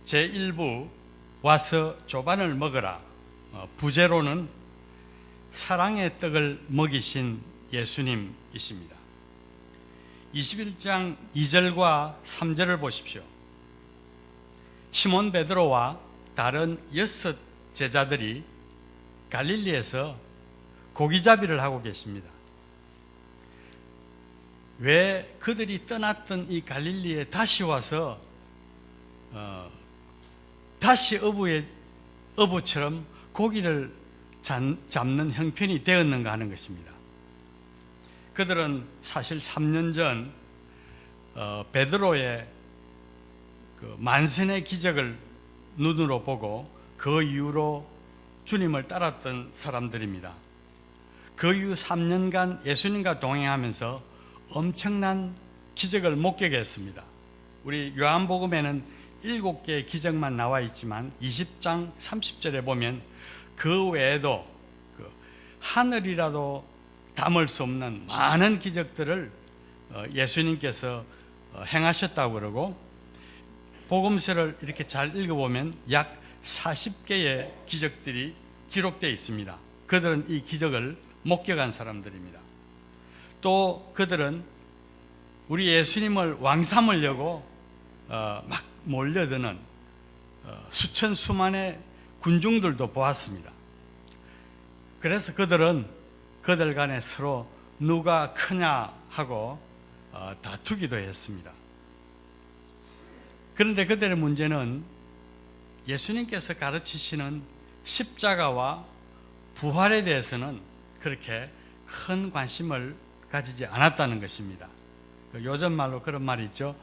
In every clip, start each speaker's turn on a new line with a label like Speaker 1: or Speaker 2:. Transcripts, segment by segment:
Speaker 1: 제1부 와서 조반을 먹으라. 부제로는 사랑의 떡을 먹이신 예수님이십니다. 21장 2절과 3절을 보십시오. 시몬 베드로와 다른 6 제자들이 갈릴리에서 고기잡이를 하고 계십니다. 왜 그들이 떠났던 이 갈릴리에 다시 와서 다시 어부처럼 고기를 잡는 형편이 되었는가 하는 것입니다. 그들은 사실 3년 전 베드로의 그 만선의 기적을 눈으로 보고 그 이후로 주님을 따랐던 사람들입니다. 그 이후 3년간 예수님과 동행하면서 엄청난 기적을 목격했습니다. 우리 요한복음에는 7개의 기적만 나와 있지만 20장 30절에 보면 그 외에도 하늘이라도 담을 수 없는 많은 기적들을 예수님께서 행하셨다고 그러고, 복음서를 이렇게 잘 읽어보면 약 40개의 기적들이 기록되어 있습니다. 그들은 이 기적을 목격한 사람들입니다. 또 그들은 우리 예수님을 왕 삼으려고 막 몰려드는 수천 수만의 군중들도 보았습니다. 그래서 그들은 그들 간에 서로 누가 크냐 하고 다투기도 했습니다. 그런데 그들의 문제는 예수님께서 가르치시는 십자가와 부활에 대해서는 그렇게 큰 관심을 가지지 않았다는 것입니다. 요즘 말로 그런 말이 있죠.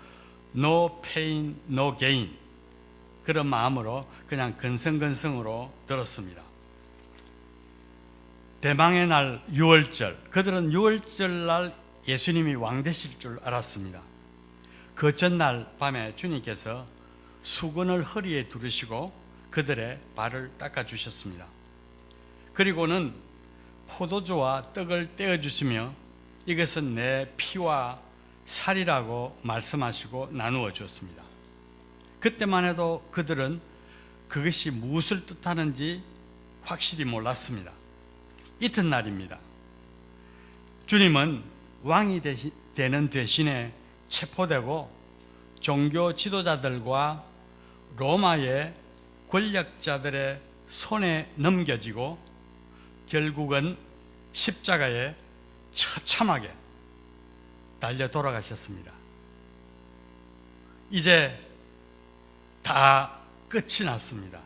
Speaker 1: No pain, no gain. 그런 마음으로 그냥 근성근성으로 들었습니다. 대망의 날 6월절, 그들은 6월절 날 예수님이 왕 되실 줄 알았습니다. 그 전날 밤에 주님께서 수건을 허리에 두르시고 그들의 발을 닦아주셨습니다. 그리고는 포도주와 떡을 떼어주시며 이것은 내 피와 살이라고 말씀하시고 나누어 주었습니다. 그때만 해도 그들은 그것이 무엇을 뜻하는지 확실히 몰랐습니다. 이튿날입니다. 주님은 왕이 되는 대신에 체포되고 종교 지도자들과 로마의 권력자들의 손에 넘겨지고 결국은 십자가에 처참하게 달려 돌아가셨습니다. 이제 다 끝이 났습니다.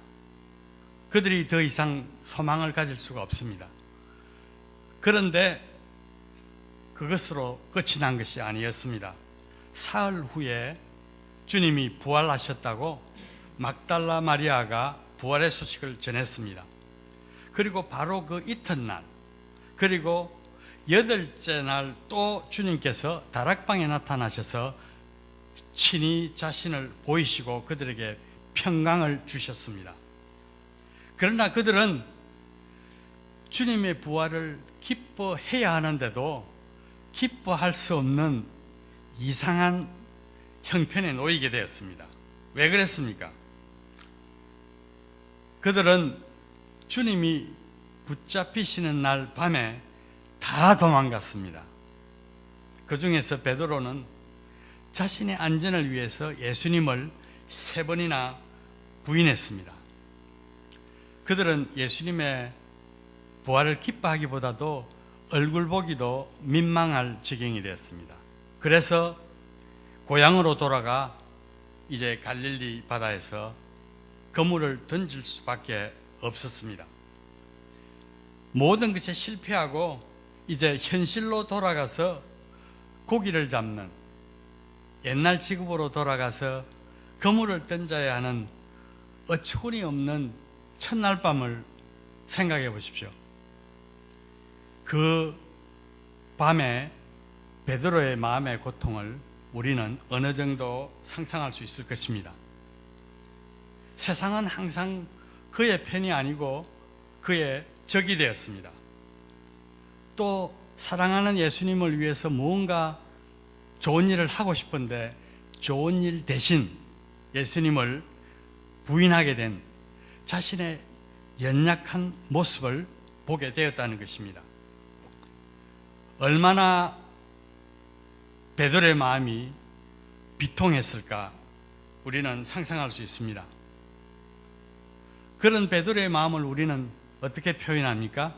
Speaker 1: 그들이 더 이상 소망을 가질 수가 없습니다. 그런데 그것으로 끝이 난 것이 아니었습니다. 사흘 후에 주님이 부활하셨다고 막달라 마리아가 부활의 소식을 전했습니다. 그리고 바로 그 이튿날, 그리고 8째 날 또 주님께서 다락방에 나타나셔서 친히 자신을 보이시고 그들에게 평강을 주셨습니다. 그러나 그들은 주님의 부활을 기뻐해야 하는데도 기뻐할 수 없는 이상한 형편에 놓이게 되었습니다. 왜 그랬습니까? 그들은 주님이 붙잡히시는 날 밤에 다 도망갔습니다. 그 중에서 베드로는 자신의 안전을 위해서 예수님을 3번이나 부인했습니다. 그들은 예수님의 부활을 기뻐하기보다도 얼굴 보기도 민망할 지경이 되었습니다. 그래서 고향으로 돌아가 이제 갈릴리 바다에서 그물을 던질 수밖에 없었습니다. 모든 것에 실패하고 이제 현실로 돌아가서 고기를 잡는 옛날 직업으로 돌아가서 그물을 던져야 하는 어처구니 없는 첫날 밤을 생각해 보십시오. 그 밤에 베드로의 마음의 고통을 우리는 어느 정도 상상할 수 있을 것입니다. 세상은 항상 그의 편이 아니고 그의 적이 되었습니다. 또 사랑하는 예수님을 위해서 무언가 좋은 일을 하고 싶은데 좋은 일 대신 예수님을 부인하게 된 자신의 연약한 모습을 보게 되었다는 것입니다. 얼마나 베드로의 마음이 비통했을까 우리는 상상할 수 있습니다. 그런 베드로의 마음을 우리는 어떻게 표현합니까?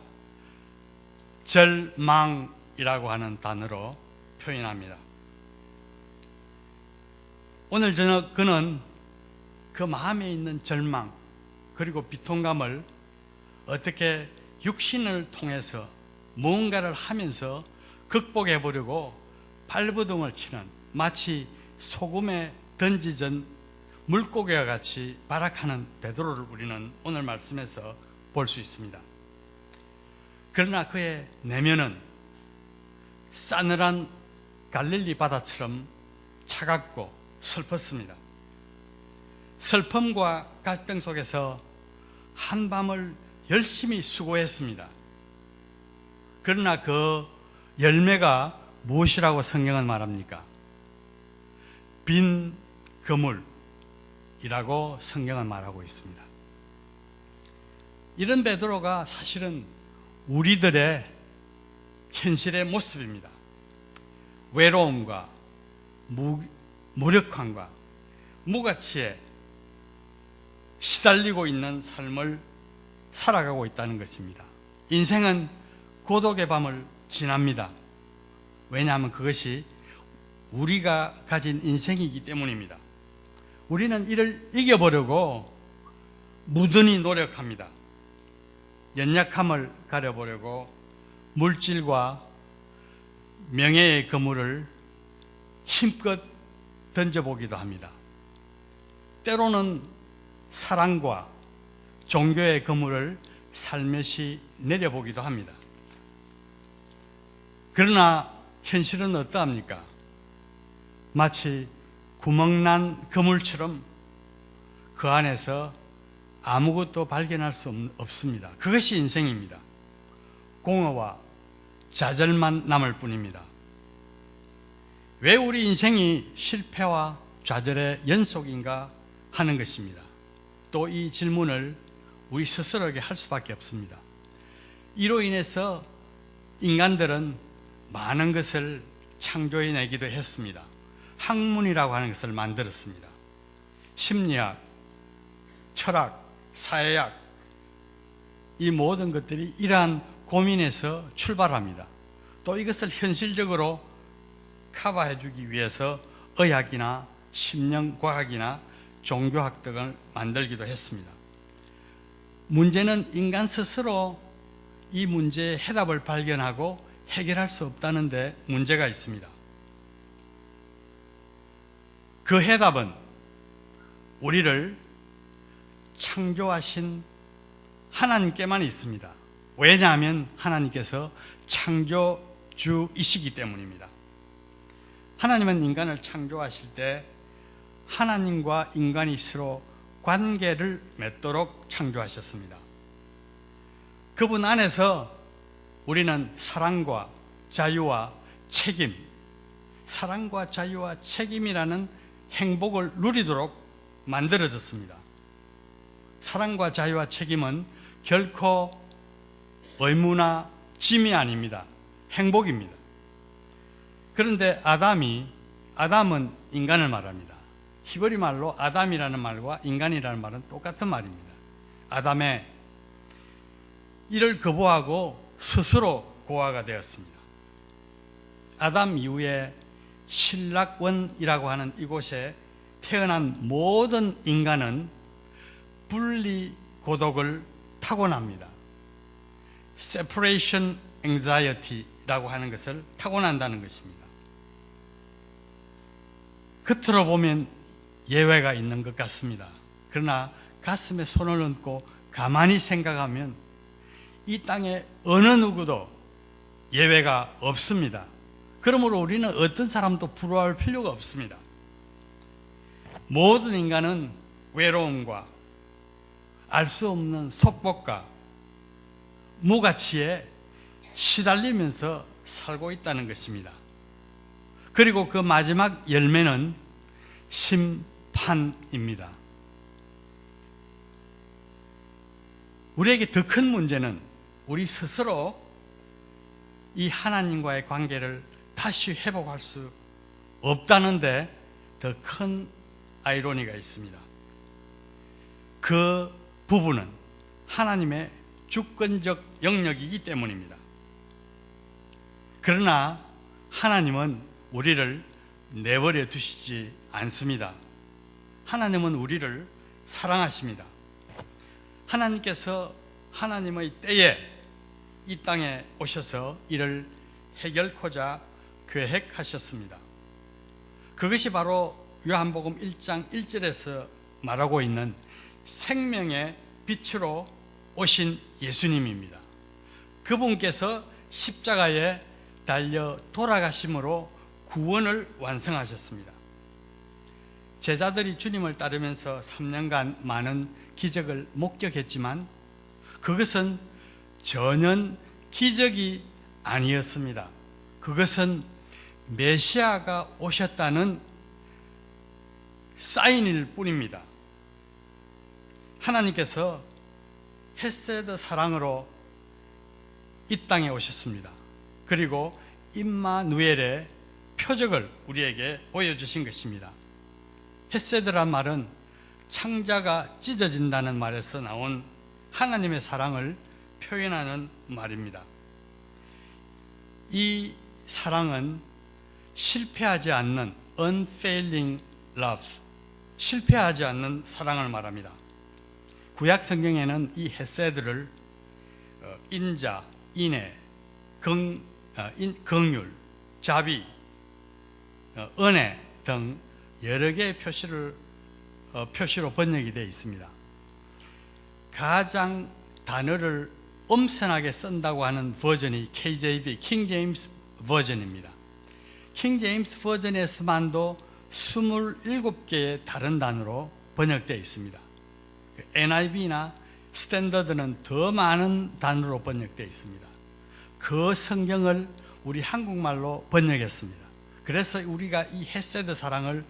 Speaker 1: 절망이라고 하는 단어로 표현합니다. 오늘 저녁 그는 그 마음에 있는 절망 그리고 비통감을 어떻게 육신을 통해서 무언가를 하면서 극복해 보려고 발버둥을 치는 마치 소금에 던지던 물고기와 같이 발악하는 베드로를 우리는 오늘 말씀에서 볼 수 있습니다. 그러나 그의 내면은 싸늘한 갈릴리 바다처럼 차갑고 슬펐습니다. 슬픔과 갈등 속에서 한밤을 열심히 수고했습니다. 그러나 그 열매가 무엇이라고 성경은 말합니까? 빈 그물이라고 성경은 말하고 있습니다. 이런 베드로가 사실은 우리들의 현실의 모습입니다. 외로움과 무력함과 무가치에 시달리고 있는 삶을 살아가고 있다는 것입니다. 인생은 고독의 밤을 지납니다. 왜냐하면 그것이 우리가 가진 인생이기 때문입니다. 우리는 이를 이겨보려고 무던히 노력합니다. 연약함을 가려보려고 물질과 명예의 그물을 힘껏 던져보기도 합니다. 때로는 사랑과 종교의 그물을 살며시 내려보기도 합니다. 그러나 현실은 어떠합니까? 마치 구멍난 그물처럼 그 안에서 아무것도 발견할 수 없습니다. 그것이 인생입니다. 공허와 좌절만 남을 뿐입니다. 왜 우리 인생이 실패와 좌절의 연속인가 하는 것입니다. 또 이 질문을 우리 스스로에게 할 수밖에 없습니다. 이로 인해서 인간들은 많은 것을 창조해내기도 했습니다. 학문이라고 하는 것을 만들었습니다. 심리학, 철학, 사회학, 이 모든 것들이 이러한 고민에서 출발합니다. 또 이것을 현실적으로 커버해주기 위해서 의학이나 심령과학이나 종교학 등을 만들기도 했습니다. 문제는 인간 스스로 이 문제의 해답을 발견하고 해결할 수 없다는 데 문제가 있습니다. 그 해답은 우리를 창조하신 하나님께만 있습니다. 왜냐하면 하나님께서 창조주이시기 때문입니다. 하나님은 인간을 창조하실 때 하나님과 인간이 서로 관계를 맺도록 창조하셨습니다. 그분 안에서 우리는 사랑과 자유와 책임, 사랑과 자유와 책임이라는 행복을 누리도록 만들어졌습니다. 사랑과 자유와 책임은 결코 의무나 짐이 아닙니다. 행복입니다. 그런데 아담은 인간을 말합니다. 히브리 말로 아담이라는 말과 인간이라는 말은 똑같은 말입니다. 아담의 이를 거부하고 스스로 고아가 되었습니다. 아담 이후에 신락원이라고 하는 이곳에 태어난 모든 인간은 분리 고독을 타고납니다. separation anxiety라고 하는 것을 타고난다는 것입니다. 겉으로 보면 예외가 있는 것 같습니다. 그러나 가슴에 손을 얹고 가만히 생각하면 이 땅에 어느 누구도 예외가 없습니다. 그러므로 우리는 어떤 사람도 부러워할 필요가 없습니다. 모든 인간은 외로움과 알 수 없는 속복과 무가치에 시달리면서 살고 있다는 것입니다. 그리고 그 마지막 열매는 심판입니다. 우리에게 더 큰 문제는 우리 스스로 이 하나님과의 관계를 다시 회복할 수 없다는데 더 큰 아이러니가 있습니다. 그 부분은 하나님의 주권적 영역이기 때문입니다. 그러나 하나님은 우리를 내버려 두시지 않습니다. 하나님은 우리를 사랑하십니다. 하나님께서 하나님의 때에 이 땅에 오셔서 이를 해결코자 계획하셨습니다. 그것이 바로 요한복음 1장 1절에서 말하고 있는 생명의 빛으로 오신 예수님입니다. 그분께서 십자가에 달려 돌아가심으로 구원을 완성하셨습니다. 제자들이 주님을 따르면서 3년간 많은 기적을 목격했지만 그것은 전혀 기적이 아니었습니다. 그것은 메시아가 오셨다는 사인일 뿐입니다. 하나님께서 헤세드 사랑으로 이 땅에 오셨습니다. 그리고 임마누엘의 표적을 우리에게 보여주신 것입니다. 헤세드란 말은 창자가 찢어진다는 말에서 나온 하나님의 사랑을 표현하는 말입니다. 이 사랑은 실패하지 않는 unfailing love, 실패하지 않는 사랑을 말합니다. 구약 성경에는 이 헤세드를 인자, 인애, 긍휼, 자비, 은혜 등 여러 개의 표시로 번역이 되어 있습니다. 가장 단어를 엄선하게 쓴다고 하는 버전이 KJV, 킹 제임스 버전입니다. 킹 제임스 버전에서만도 27개의 다른 단어로 번역되어 있습니다. NIV나 스탠더드는 더 많은 단어로 번역되어 있습니다. 그 성경을 우리 한국말로 번역했습니다. 그래서 우리가 이 헤세드 사랑을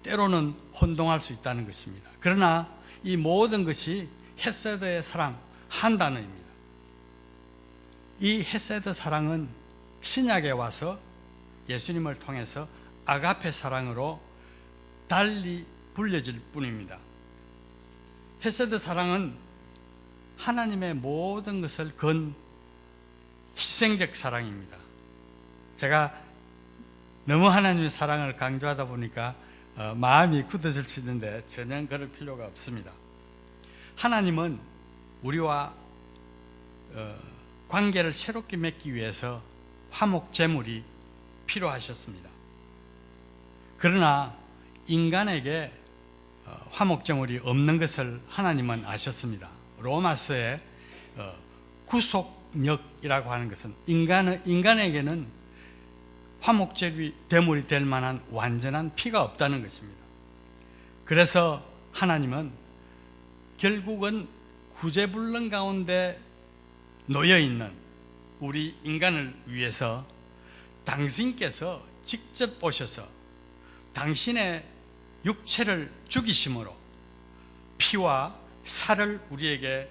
Speaker 1: 때로는 혼동할 수 있다는 것입니다. 그러나 이 모든 것이 헤세드의 사랑 한 단어입니다. 이 헤세드 사랑은 신약에 와서 예수님을 통해서 아가페 사랑으로 달리 불려질 뿐입니다. 헤세드 사랑은 하나님의 모든 것을 건 희생적 사랑입니다. 제가 너무 하나님의 사랑을 강조하다 보니까 마음이 굳어질 수 있는데 전혀 그럴 필요가 없습니다. 하나님은 우리와 관계를 새롭게 맺기 위해서 화목 제물이 필요하셨습니다. 그러나 인간에게 화목 제물이 없는 것을 하나님은 아셨습니다. 로마서에 구속력이라고 하는 것은 인간에게는 화목 제물이 될 만한 완전한 피가 없다는 것입니다. 그래서 하나님은 결국은 구제불능 가운데 놓여 있는 우리 인간을 위해서 당신께서 직접 오셔서 당신의 육체를 죽이심으로 피와 살을 우리에게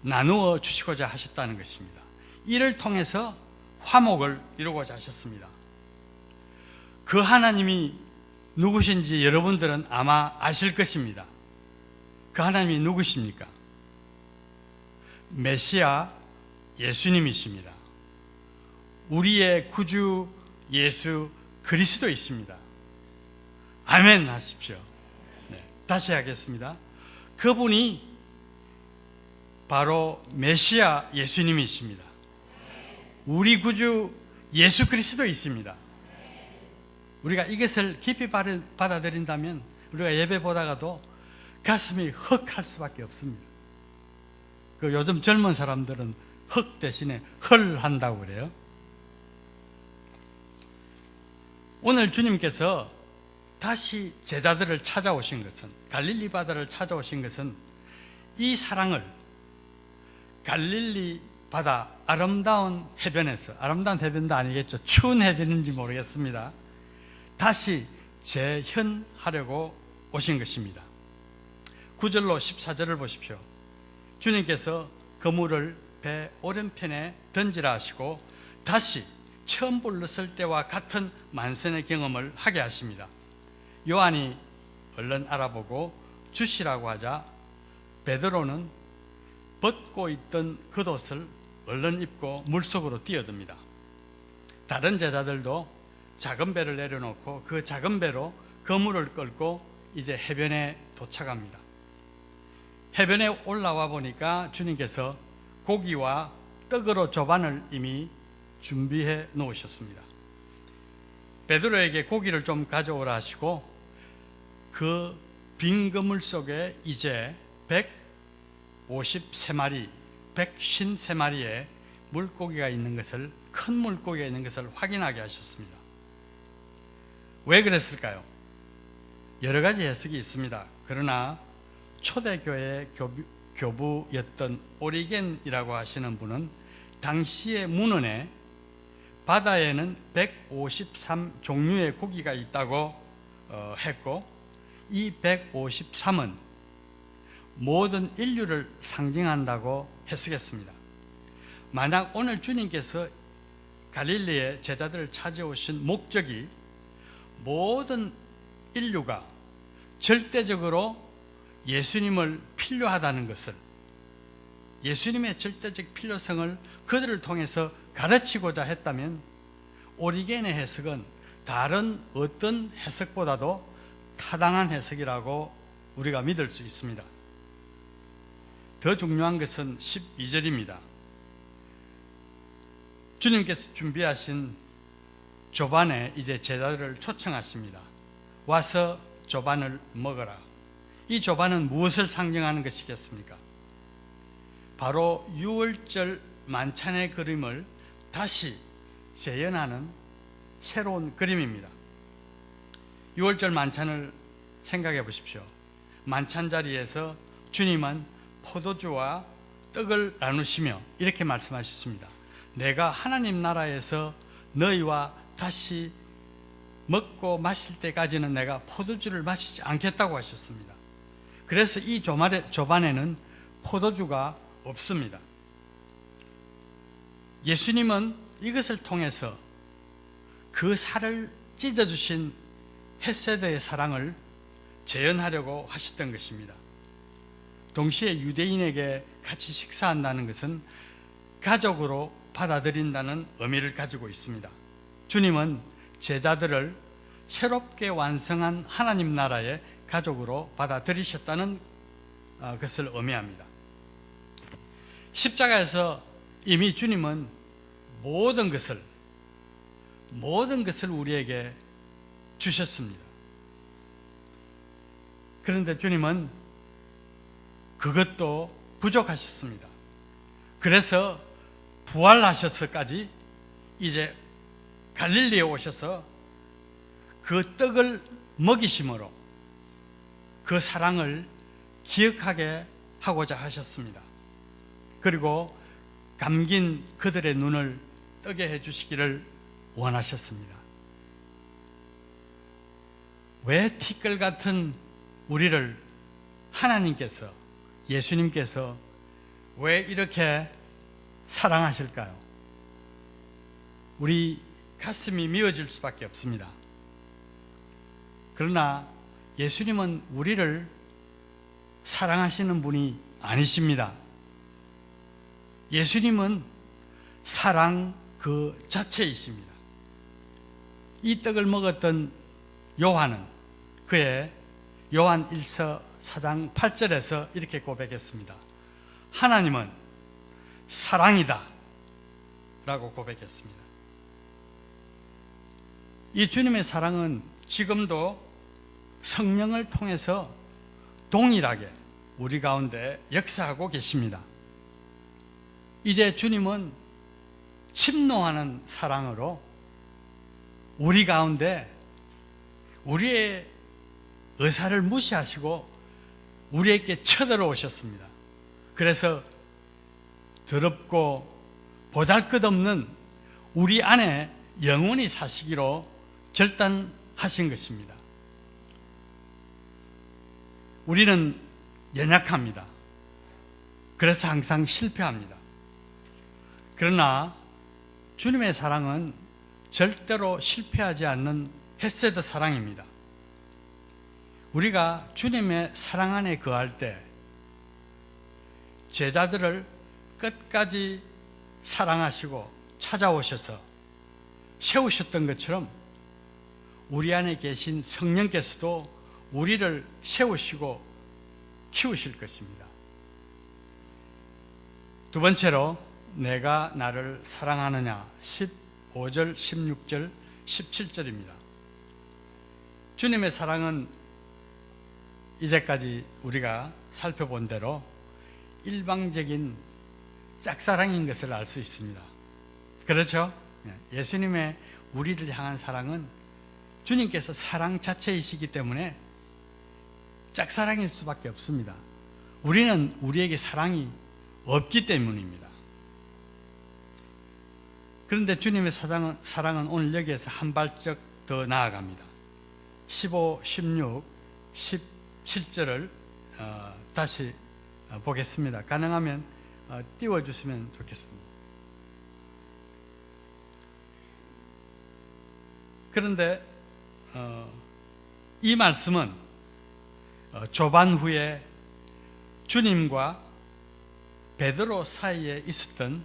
Speaker 1: 나누어 주시고자 하셨다는 것입니다. 이를 통해서 화목을 이루고자 하셨습니다. 그 하나님이 누구신지 여러분들은 아마 아실 것입니다. 그 하나님이 누구십니까? 메시아 예수님이십니다. 우리의 구주 예수 그리스도이십니다. 아멘 하십시오. 네, 다시 하겠습니다. 그분이 바로 메시아 예수님이십니다. 우리 구주 예수 그리스도이십니다. 우리가 이것을 깊이 받아들인다면 우리가 예배 보다가도 가슴이 헉할 수밖에 없습니다. 그 요즘 젊은 사람들은 헉 대신에 헐 한다고 그래요. 오늘 주님께서 다시 제자들을 찾아오신 것은, 갈릴리 바다를 찾아오신 것은 이 사랑을 갈릴리 바다 아름다운 해변에서, 아름다운 해변도 아니겠죠, 추운 해변인지 모르겠습니다, 다시 재현하려고 오신 것입니다. 9절로 14절을 보십시오. 주님께서 그물을 배 오른편에 던지라 하시고 다시 처음 불렀을 때와 같은 만선의 경험을 하게 하십니다. 요한이 얼른 알아보고 주시라고 하자 베드로는 벗고 있던 겉옷을 얼른 입고 물속으로 뛰어듭니다. 다른 제자들도 작은 배를 내려놓고 그 작은 배로 그물을 끌고 이제 해변에 도착합니다. 해변에 올라와 보니까 주님께서 고기와 떡으로 조반을 이미 준비해 놓으셨습니다. 베드로에게 고기를 좀 가져오라 하시고 그 빈 그물 속에 이제 153마리, 153마리의 물고기가 있는 것을, 큰 물고기가 있는 것을 확인하게 하셨습니다. 왜 그랬을까요? 여러 가지 해석이 있습니다. 그러나 초대교회 교부였던 오리겐이라고 하시는 분은 당시의 문헌에 바다에는 153종류의 고기가 있다고 했고, 이 153은 모든 인류를 상징한다고 해석했습니다. 만약 오늘 주님께서 갈릴리의 제자들을 찾아오신 목적이 모든 인류가 절대적으로 예수님을 필요하다는 것을, 예수님의 절대적 필요성을 그들을 통해서 가르치고자 했다면 오리겐의 해석은 다른 어떤 해석보다도 타당한 해석이라고 우리가 믿을 수 있습니다. 더 중요한 것은 12절입니다. 주님께서 준비하신 조반에 이제 제자들을 초청하십니다. 와서 조반을 먹어라. 이 조반은 무엇을 상징하는 것이겠습니까? 바로 유월절 만찬의 그림을 다시 재현하는 새로운 그림입니다. 유월절 만찬을 생각해 보십시오. 만찬 자리에서 주님은 포도주와 떡을 나누시며 이렇게 말씀하셨습니다. 내가 하나님 나라에서 너희와 다시 먹고 마실 때까지는 내가 포도주를 마시지 않겠다고 하셨습니다. 그래서 이 조반에는 포도주가 없습니다. 예수님은 이것을 통해서 그 살을 찢어주신 헤세드의 사랑을 재현하려고 하셨던 것입니다. 동시에 유대인에게 같이 식사한다는 것은 가족으로 받아들인다는 의미를 가지고 있습니다. 주님은 제자들을 새롭게 완성한 하나님 나라의 가족으로 받아들이셨다는 것을 의미합니다. 십자가에서 이미 주님은 모든 것을 우리에게 주셨습니다. 그런데 주님은 그것도 부족하셨습니다. 그래서 부활하셔서까지 이제 갈릴리에 오셔서 그 떡을 먹이심으로 그 사랑을 기억하게 하고자 하셨습니다. 그리고 감긴 그들의 눈을 뜨게 해주시기를 원하셨습니다. 왜 티끌 같은 우리를 하나님께서, 예수님께서 왜 이렇게 사랑하실까요? 우리 가슴이 미어질 수밖에 없습니다. 그러나 예수님은 우리를 사랑하시는 분이 아니십니다. 예수님은 사랑 그 자체이십니다. 이 떡을 먹었던 요한은 그의 요한 1서 4장 8절에서 이렇게 고백했습니다. 하나님은 사랑이다 라고 고백했습니다. 이 주님의 사랑은 지금도 성령을 통해서 동일하게 우리 가운데 역사하고 계십니다. 이제 주님은 침노하는 사랑으로 우리 가운데 우리의 의사를 무시하시고 우리에게 쳐들어오셨습니다. 그래서 더럽고 보잘것없는 우리 안에 영원히 사시기로 결단하신 것입니다. 우리는 연약합니다. 그래서 항상 실패합니다. 그러나 주님의 사랑은 절대로 실패하지 않는 헤세드 사랑입니다. 우리가 주님의 사랑 안에 거할 때 제자들을 끝까지 사랑하시고 찾아오셔서 세우셨던 것처럼 우리 안에 계신 성령께서도 우리를 세우시고 키우실 것입니다. 두 번째로 내가 나를 사랑하느냐 15절, 16절, 17절입니다. 주님의 사랑은 이제까지 우리가 살펴본 대로 일방적인 짝사랑인 것을 알 수 있습니다. 그렇죠? 예수님의 우리를 향한 사랑은 주님께서 사랑 자체이시기 때문에 짝사랑일 수밖에 없습니다. 우리는 우리에게 사랑이 없기 때문입니다. 그런데 주님의 사랑은 오늘 여기에서 한 발짝 더 나아갑니다. 15, 16, 17절을 다시 보겠습니다. 가능하면 띄워주시면 좋겠습니다. 그런데 이 말씀은 조반 후에 주님과 베드로 사이에 있었던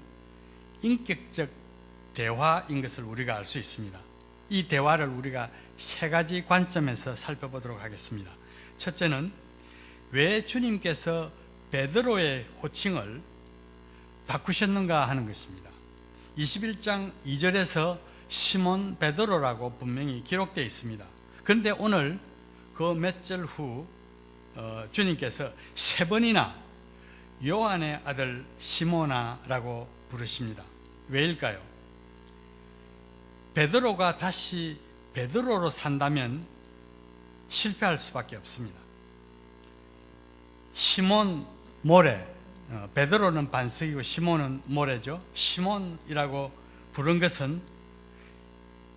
Speaker 1: 인격적 대화인 것을 우리가 알 수 있습니다. 이 대화를 우리가 세 가지 관점에서 살펴보도록 하겠습니다. 첫째는 왜 주님께서 베드로의 호칭을 바꾸셨는가 하는 것입니다. 21장 2절에서 시몬 베드로라고 분명히 기록되어 있습니다. 그런데 오늘 그 몇 절 후 주님께서 세 번이나 요한의 아들 시몬아라고 부르십니다. 왜일까요? 베드로가 다시 베드로로 산다면 실패할 수밖에 없습니다. 시몬 모래, 베드로는 반석이고 시몬은 모래죠. 시몬이라고 부른 것은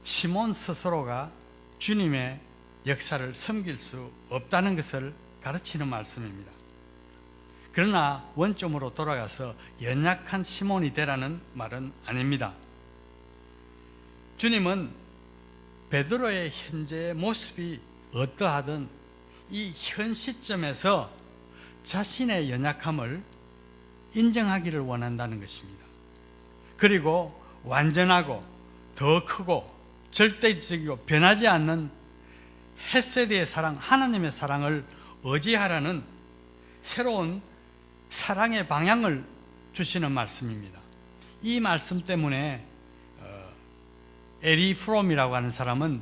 Speaker 1: 시몬 스스로가 주님의 역사를 섬길 수 없다는 것을 가르치는 말씀입니다. 그러나 원점으로 돌아가서 연약한 시몬이 되라는 말은 아닙니다. 주님은 베드로의 현재의 모습이 어떠하든 이 현 시점에서 자신의 연약함을 인정하기를 원한다는 것입니다. 그리고 완전하고 더 크고 절대적이고 변하지 않는 헤세드의 사랑, 하나님의 사랑을 의지하라는 새로운 사랑의 방향을 주시는 말씀입니다. 이 말씀 때문에 에리 프롬이라고 하는 사람은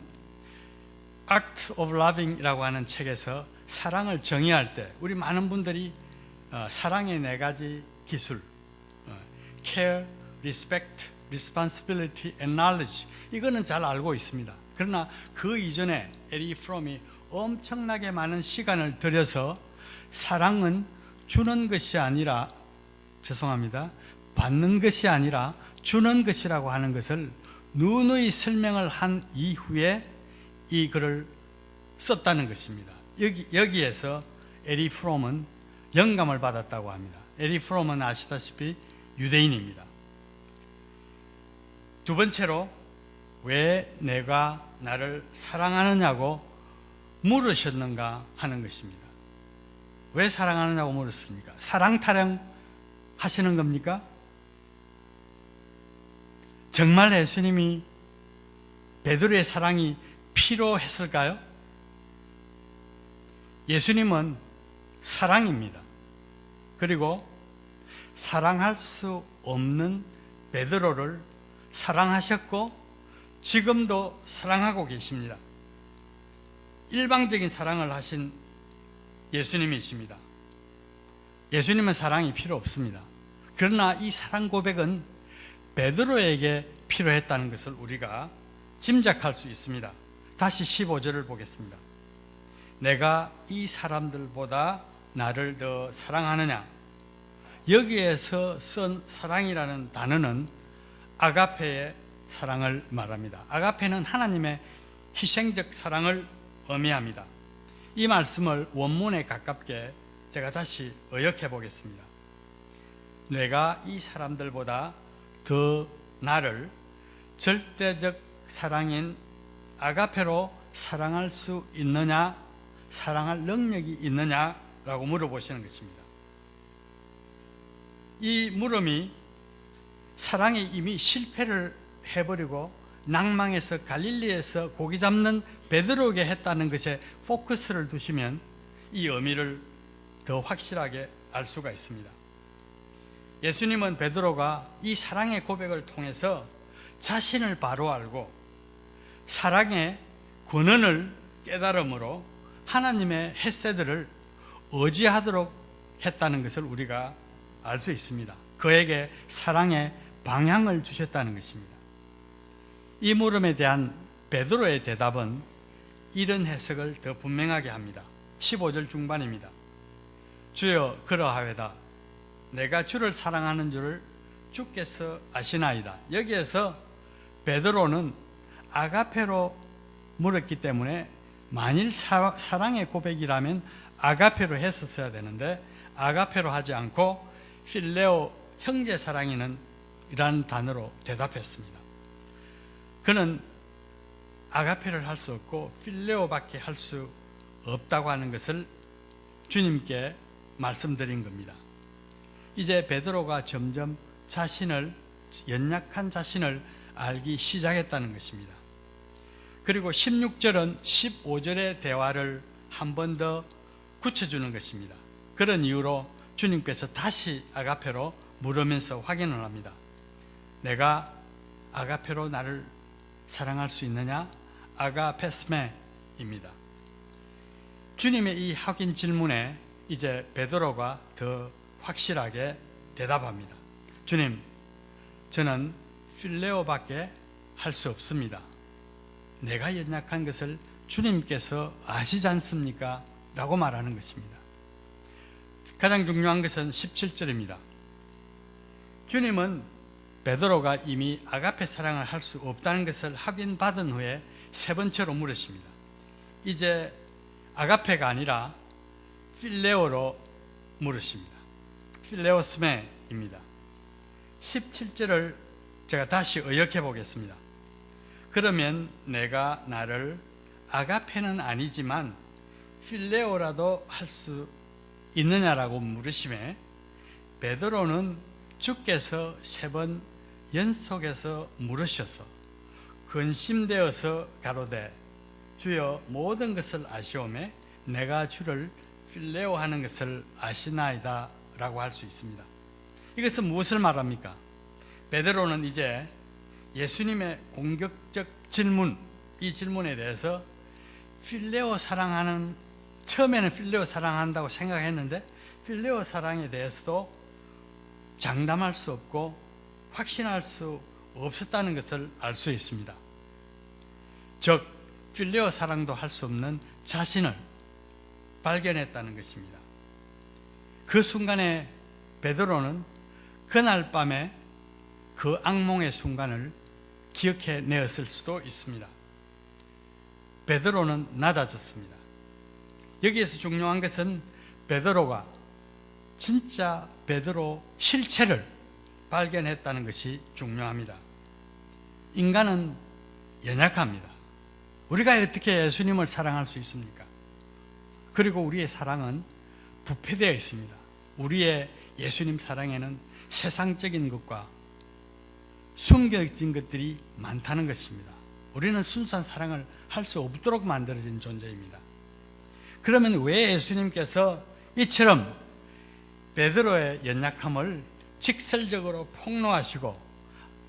Speaker 1: Art of Loving이라고 하는 책에서 사랑을 정의할 때 우리 많은 분들이 사랑의 네 가지 기술 Care, Respect, Responsibility and Knowledge 이거는 잘 알고 있습니다. 그러나 그 이전에 에리 프롬이 엄청나게 많은 시간을 들여서 사랑은 주는 것이 아니라 받는 것이 아니라 주는 것이라고 하는 것을 누누이 설명을 한 이후에 이 글을 썼다는 것입니다. 여기에서 에리 프롬은 영감을 받았다고 합니다. 에리 프롬은 아시다시피 유대인입니다. 두 번째로 왜 내가 나를 사랑하느냐고 물으셨는가 하는 것입니다. 왜 사랑하느냐고 물었습니까? 사랑 타령 하시는 겁니까? 정말 예수님이 베드로의 사랑이 필요했을까요? 예수님은 사랑입니다. 그리고 사랑할 수 없는 베드로를 사랑하셨고 지금도 사랑하고 계십니다. 일방적인 사랑을 하신 예수님이십니다. 예수님은 사랑이 필요 없습니다. 그러나 이 사랑 고백은 베드로에게 필요했다는 것을 우리가 짐작할 수 있습니다. 다시 15절을 보겠습니다. 내가 이 사람들보다 나를 더 사랑하느냐? 여기에서 쓴 사랑이라는 단어는 아가페의 사랑을 말합니다. 아가페는 하나님의 희생적 사랑을 의미합니다. 이 말씀을 원문에 가깝게 제가 다시 의역해 보겠습니다. 내가 이 사람들보다 더 나를 절대적 사랑인 아가페로 사랑할 수 있느냐, 사랑할 능력이 있느냐라고 물어보시는 것입니다. 이 물음이 사랑에 이미 실패를 해버리고 낭망해서 갈릴리에서 고기 잡는 베드로에게 했다는 것에 포커스를 두시면 이 의미를 더 확실하게 알 수가 있습니다. 예수님은 베드로가 이 사랑의 고백을 통해서 자신을 바로 알고 사랑의 권한을 깨달음으로 하나님의 헤세드를 의지하도록 했다는 것을 우리가 알 수 있습니다. 그에게 사랑의 방향을 주셨다는 것입니다. 이 물음에 대한 베드로의 대답은 이런 해석을 더 분명하게 합니다. 15절 중반입니다. 주여 그러하외다. 내가 주를 사랑하는 줄을 주께서 아시나이다. 여기에서 베드로는 아가페로 물었기 때문에 만일 사랑의 고백이라면 아가페로 했었어야 되는데 아가페로 하지 않고 필레오 형제 사랑이는 이라는 단어로 대답했습니다. 그는 아가페를 할 수 없고 필레오밖에 할 수 없다고 하는 것을 주님께 말씀드린 겁니다. 이제 베드로가 점점 연약한 자신을 알기 시작했다는 것입니다. 그리고 16절은 15절의 대화를 한 번 더 굳혀주는 것입니다. 그런 이유로 주님께서 다시 아가페로 물으면서 확인을 합니다. 내가 아가페로 나를 사랑할 수 있느냐? 아가페스메입니다. 주님의 이 확인 질문에 이제 베드로가 더 확실하게 대답합니다. 주님, 저는 필레오밖에 할 수 없습니다. 내가 연약한 것을 주님께서 아시지 않습니까? 라고 말하는 것입니다. 가장 중요한 것은 17절입니다. 주님은 베드로가 이미 아가페 사랑을 할 수 없다는 것을 확인받은 후에 세 번째로 물으십니다. 이제 아가페가 아니라 필레오로 물으십니다. 필레오스메입니다. 17절을 제가 다시 의역해 보겠습니다. 그러면 내가 나를 아가페는 아니지만 필레오라도 할 수 있느냐라고 물으심에 베드로는 주께서 세 번 연속해서 물으셔서 근심되어서 가로되 주여 모든 것을 아시오매 내가 주를 필레오 하는 것을 아시나이다 라고 할 수 있습니다. 이것은 무엇을 말합니까? 베드로는 이제 예수님의 공격적 질문, 이 질문에 대해서 처음에는 필레오 사랑한다고 생각했는데 필레오 사랑에 대해서도 장담할 수 없고 확신할 수 없었다는 것을 알 수 있습니다. 즉 필레오 사랑도 할 수 없는 자신을 발견했다는 것입니다. 그 순간에 베드로는 그날 밤에 그 악몽의 순간을 기억해 내었을 수도 있습니다. 베드로는 낮아졌습니다. 여기에서 중요한 것은 베드로가 진짜 베드로 실체를 발견했다는 것이 중요합니다. 인간은 연약합니다. 우리가 어떻게 예수님을 사랑할 수 있습니까? 그리고 우리의 사랑은 부패되어 있습니다. 우리의 예수님 사랑에는 세상적인 것과 숨겨진 것들이 많다는 것입니다. 우리는 순수한 사랑을 할 수 없도록 만들어진 존재입니다. 그러면 왜 예수님께서 이처럼 베드로의 연약함을 직설적으로 폭로하시고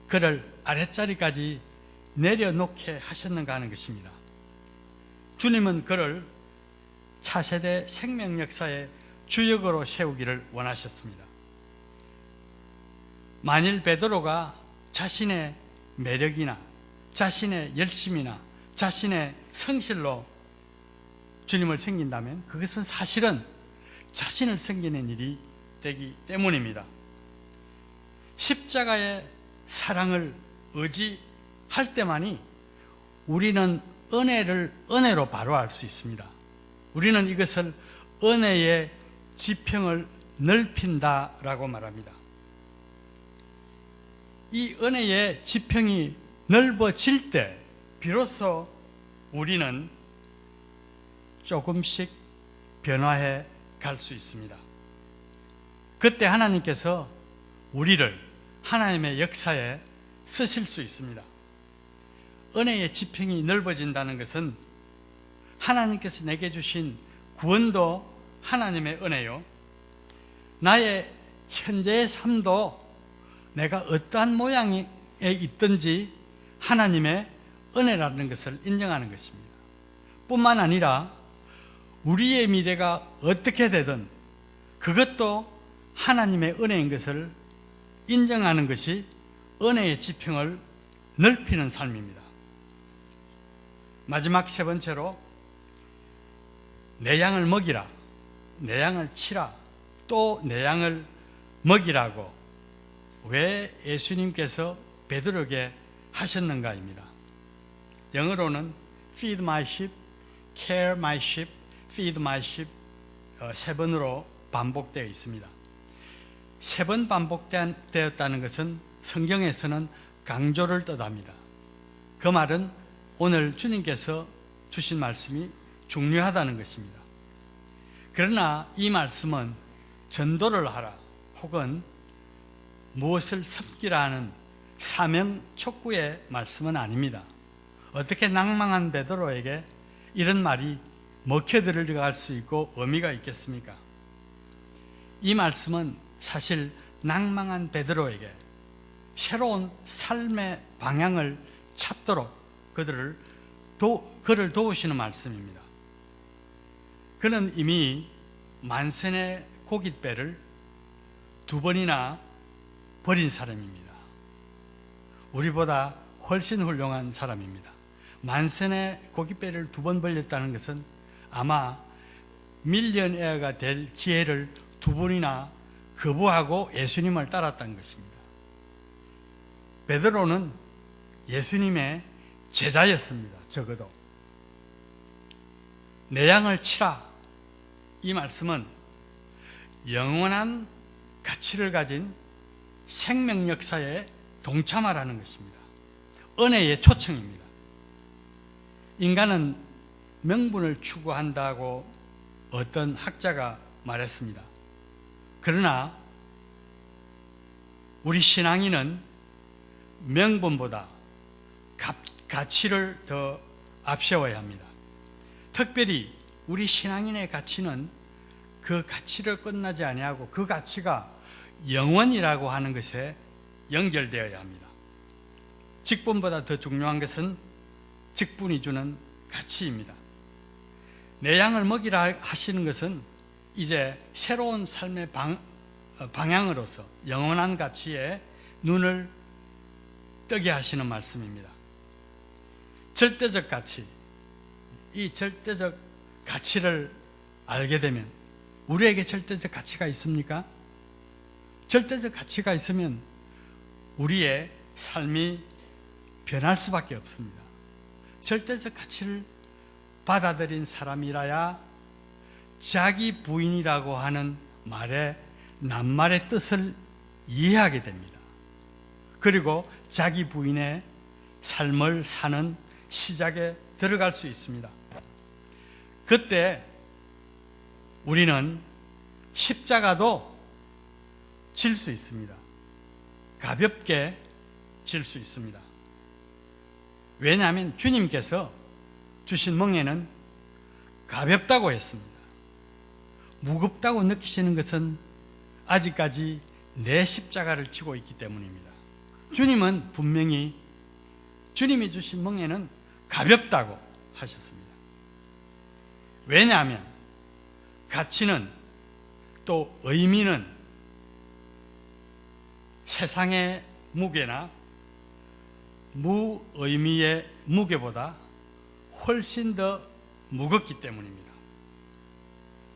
Speaker 1: 그를 아랫자리까지 내려놓게 하셨는가 하는 것입니다. 주님은 그를 차세대 생명 역사의 주역으로 세우기를 원하셨습니다. 만일 베드로가 자신의 매력이나 자신의 열심이나 자신의 성실로 주님을 섬긴다면 그것은 사실은 자신을 섬기는 일이 되기 때문입니다. 십자가의 사랑을 의지할 때만이 우리는 은혜를 은혜로 바로 알 수 있습니다. 우리는 이것을 은혜의 지평을 넓힌다라고 말합니다. 이 은혜의 지평이 넓어질 때 비로소 우리는 조금씩 변화해 갈 수 있습니다. 그때 하나님께서 우리를 하나님의 역사에 쓰실 수 있습니다. 은혜의 지평이 넓어진다는 것은 하나님께서 내게 주신 구원도 하나님의 은혜요, 나의 현재의 삶도 내가 어떠한 모양에 있든지 하나님의 은혜라는 것을 인정하는 것입니다. 뿐만 아니라 우리의 미래가 어떻게 되든 그것도 하나님의 은혜인 것을 인정하는 것이 은혜의 지평을 넓히는 삶입니다. 마지막 세 번째로, 내 양을 먹이라, 내 양을 치라, 또 내 양을 먹이라고 왜 예수님께서 베드로에게 하셨는가입니다. 영어로는 feed my sheep, care my sheep, feed my sheep 세 번으로 반복되어 있습니다. 세 번 반복되었다는 것은 성경에서는 강조를 뜻합니다. 그 말은 오늘 주님께서 주신 말씀이 중요하다는 것입니다. 그러나 이 말씀은 전도를 하라 혹은 무엇을 섬기라 하는 사명 촉구의 말씀은 아닙니다. 어떻게 낭망한 베드로에게 이런 말이 먹혀 들어갈 수 있고 의미가 있겠습니까? 이 말씀은 사실 낭망한 베드로에게 새로운 삶의 방향을 찾도록 그를 도우시는 말씀입니다. 그는 이미 만선의 고깃배를 2번이나 버린 사람입니다. 우리보다 훨씬 훌륭한 사람입니다. 만선의 고깃배를 2번 벌렸다는 것은 아마 밀리언에어가 될 기회를 2번이나 거부하고 예수님을 따랐다는 것입니다. 베드로는 예수님의 제자였습니다. 적어도 내 양을 치라, 이 말씀은 영원한 가치를 가진 생명 역사에 동참하라는 것입니다. 은혜의 초청입니다. 인간은 명분을 추구한다고 어떤 학자가 말했습니다. 그러나 우리 신앙인은 명분보다 가치를 더 앞세워야 합니다. 특별히 우리 신앙인의 가치는 그 가치를 끝나지 아니하고 그 가치가 영원이라고 하는 것에 연결되어야 합니다. 직분보다 더 중요한 것은 직분이 주는 가치입니다. 내 양을 먹이라 하시는 것은 이제 새로운 삶의 방향으로서 영원한 가치에 눈을 뜨게 하시는 말씀입니다. 절대적 가치, 이 절대적 가치를 알게 되면 우리에게 절대적 가치가 있습니까? 절대적 가치가 있으면 우리의 삶이 변할 수밖에 없습니다. 절대적 가치를 받아들인 사람이라야 자기 부인이라고 하는 말의 낱말의 뜻을 이해하게 됩니다. 그리고 자기 부인의 삶을 사는 시작에 들어갈 수 있습니다. 그때 우리는 십자가도 질 수 있습니다. 가볍게 질 수 있습니다. 왜냐하면 주님께서 주신 멍에는 가볍다고 했습니다. 무겁다고 느끼시는 것은 아직까지 내 십자가를 지고 있기 때문입니다. 주님은 분명히 주님이 주신 멍에는 가볍다고 하셨습니다. 왜냐하면 가치는 또 의미는 세상의 무게나 무의미의 무게보다 훨씬 더 무겁기 때문입니다.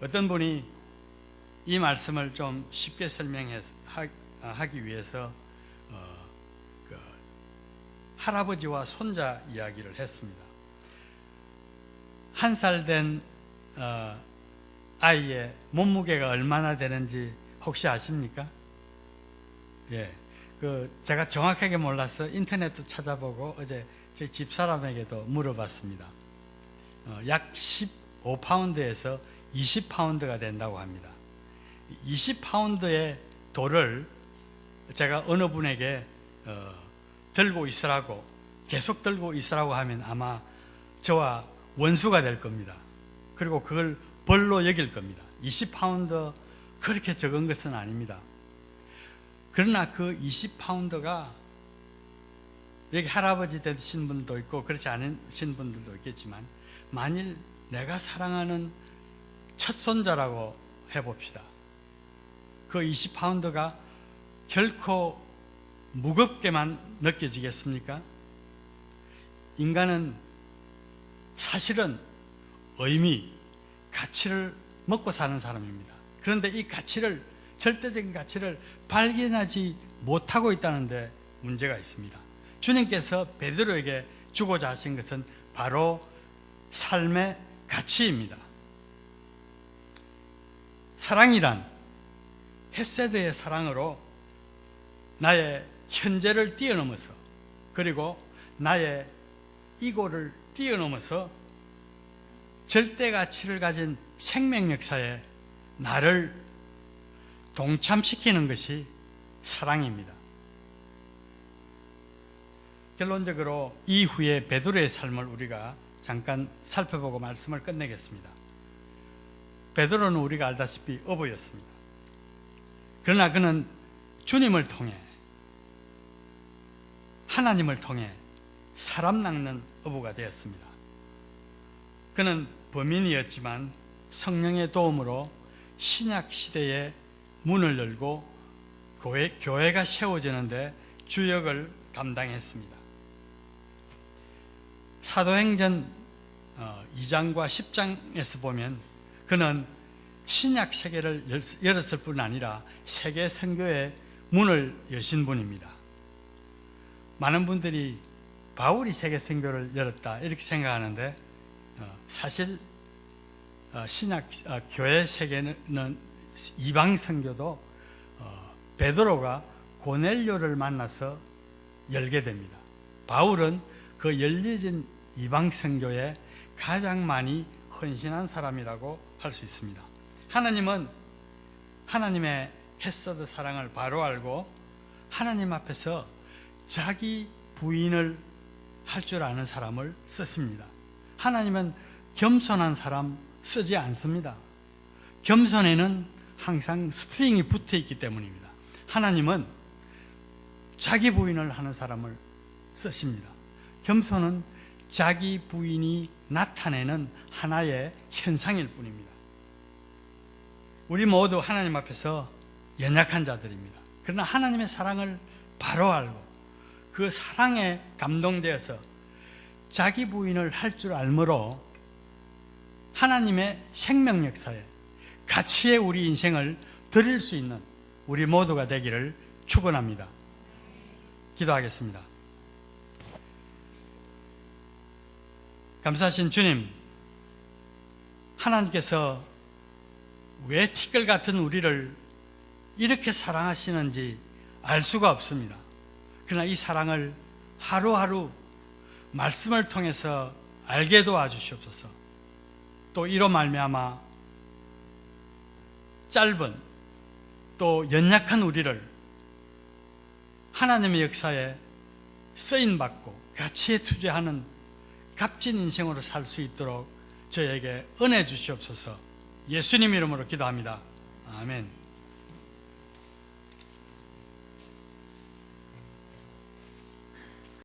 Speaker 1: 어떤 분이 이 말씀을 좀 쉽게 설명하기 위해서 할아버지와 손자 이야기를 했습니다. 1살 된 아이의 몸무게가 얼마나 되는지 혹시 아십니까? 예, 제가 정확하게 몰라서 인터넷도 찾아보고 어제 저희 집사람에게도 물어봤습니다. 약 15파운드에서 20파운드가 된다고 합니다. 20파운드의 돌을 제가 어느 분에게 들고 있으라고, 계속 들고 있으라고 하면 아마 저와 원수가 될 겁니다. 그리고 그걸 벌로 여길 겁니다. 20파운드 그렇게 적은 것은 아닙니다. 그러나 그 20파운드가, 여기 할아버지 되신 분도 있고 그렇지 않으신 분들도 있겠지만, 만일 내가 사랑하는 첫 손자라고 해봅시다. 그 20파운드가 결코 무겁게만 느껴지겠습니까? 인간은 사실은 의미, 가치를 먹고 사는 사람입니다. 그런데 이 가치를, 절대적인 가치를 발견하지 못하고 있다는 데 문제가 있습니다. 주님께서 베드로에게 주고자 하신 것은 바로 삶의 가치입니다. 사랑이란 헤세드의 사랑으로 나의 현재를 뛰어넘어서, 그리고 나의 이고를 뛰어넘어서 절대 가치를 가진 생명 역사에 나를 동참시키는 것이 사랑입니다. 결론적으로 이후에 베드로의 삶을 우리가 잠깐 살펴보고 말씀을 끝내겠습니다. 베드로는 우리가 알다시피 어부였습니다. 그러나 그는 주님을 통해, 하나님을 통해 사람 낚는 어부가 되었습니다. 그는 범인이었지만 성령의 도움으로 신약 시대에 문을 열고 교회가 세워지는데 주역을 담당했습니다. 사도행전 2장과 10장에서 보면 그는 신약 세계를 열었을 뿐 아니라 세계 선교의 문을 여신 분입니다. 많은 분들이 바울이 세계 선교를 열었다 이렇게 생각하는데, 사실 신약 교회 세계는 이방 선교도 베드로가 고넬료를 만나서 열게 됩니다. 바울은 그 열려진 이방 선교에 가장 많이 헌신한 사람이라고 할 수 있습니다. 하나님은 하나님의 헤세드 사랑을 바로 알고 하나님 앞에서 자기 부인을 할 줄 아는 사람을 썼습니다. 하나님은 겸손한 사람 쓰지 않습니다. 겸손에는 항상 스트링이 붙어 있기 때문입니다. 하나님은 자기 부인을 하는 사람을 쓰십니다. 겸손은 자기 부인이 나타내는 하나의 현상일 뿐입니다. 우리 모두 하나님 앞에서 연약한 자들입니다. 그러나 하나님의 사랑을 바로 알고 그 사랑에 감동되어서 자기 부인을 할 줄 알므로 하나님의 생명 역사에, 가치에 우리 인생을 드릴 수 있는 우리 모두가 되기를 축원합니다. 기도하겠습니다. 감사하신 주님, 하나님께서 왜 티끌 같은 우리를 이렇게 사랑하시는지 알 수가 없습니다. 그러나 이 사랑을 하루하루 말씀을 통해서 알게 도와주시옵소서. 또 이로 말미암아 짧은 또 연약한 우리를 하나님의 역사에 쓰임받고 가치에 투자하는 값진 인생으로 살 수 있도록 저에게 은혜 주시옵소서. 예수님 이름으로 기도합니다. 아멘.